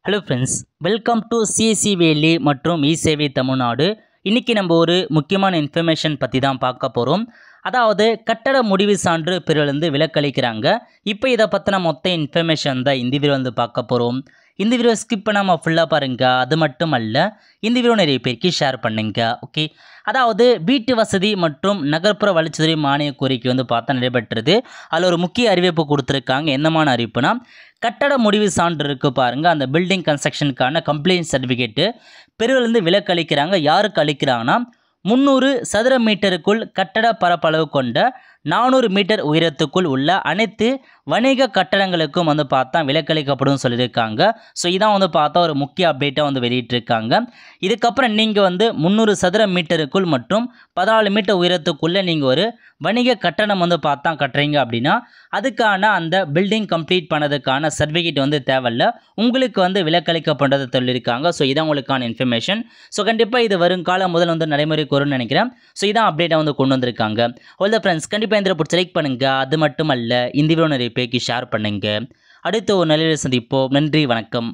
Hello friends, welcome to CSC valley மற்றும் இ சேவை தமிழ்நாடு. இன்றைக்கி நம்ம ஒரு முக்கியமான இன்ஃபர்மேஷன் பற்றி தான் பார்க்க போகிறோம். அதாவது கட்டட முடிவு சான்று பிறவிலிருந்து விலக்களிக்கிறாங்க. இப்போ இதை பற்றின மொத்த இன்ஃபர்மேஷன் தான் இந்த வீடியோ வந்து பார்க்க போகிறோம். இந்த வீடியோ ஸ்கிப் பண்ணாமல் ஃபுல்லாக பாருங்கள். அது மட்டும் அல்ல, இந்த வீடியோ நிறைய பேருக்கு ஷேர் பண்ணுங்க. ஓகே, அதாவது வீட்டு வசதி மற்றும் நகர்ப்புற வளர்ச்சித்துறை மானிய கோரிக்கை வந்து பார்த்தா நடைபெற்றது. அதில் ஒரு முக்கிய அறிவிப்பு கொடுத்துருக்காங்க. என்னமான அறிவிப்புனா, கட்டட முடிவு சான்று இருக்குது பாருங்கள், அந்த பில்டிங் கன்ஸ்ட்ரக்ஷனுக்கான கம்ப்ளைண்ட் சர்டிஃபிகேட்டு பிறவிலிருந்து விலக்கு அளிக்கிறாங்க. யாருக்கு அளிக்கிறாங்கன்னா, 300 சதுர மீட்டருக்குள் கட்டட பரப்பளவு கொண்ட 400 மீட்டர் உயரத்துக்குள் உள்ள அனைத்து வணிக கட்டடங்களுக்கும் வந்து பார்த்தா விலக்களிக்கப்படும் சொல்லியிருக்காங்க. ஸோ இதான் வந்து பார்த்தா ஒரு முக்கிய அப்டேட்டாக வந்து வெளியிட்டிருக்காங்க. இதுக்கப்புறம் நீங்கள் வந்து 300 சதுர மீட்டருக்குள் மற்றும் 14 மீட்டர் உயரத்துக்குள்ளே நீங்கள் ஒரு வணிக கட்டணம் வந்து பார்த்தா கட்டுறீங்க அப்படின்னா அதுக்கான அந்த பில்டிங் கம்ப்ளீட் பண்ணதுக்கான சர்டிஃபிகேட் வந்து தேவையில்ல, உங்களுக்கு வந்து விலக்களிக்கப்படுறது சொல்லியிருக்காங்க. ஸோ இதான் உங்களுக்கான இன்ஃபர்மேஷன். ஸோ கண்டிப்பாக இது வருங்காலம் முதல் வந்து நடைமுறைக்கு வரும்னு நினைக்கிறேன். ஸோ இதான் அப்டேட்டாக வந்து கொண்டு வந்திருக்காங்க. ஆல் த ஃப்ரெண்ட்ஸ், கண்டிப்பாக இந்த பிடிச்சி லைக் பண்ணுங்கள். அது மட்டும் அல்ல, இந்த வீடியோ நிறைய பேருக்கு ஷேர் பண்ணுங்கள். அடுத்து ஒரு நல்ல சந்திப்போம். நன்றி, வணக்கம்.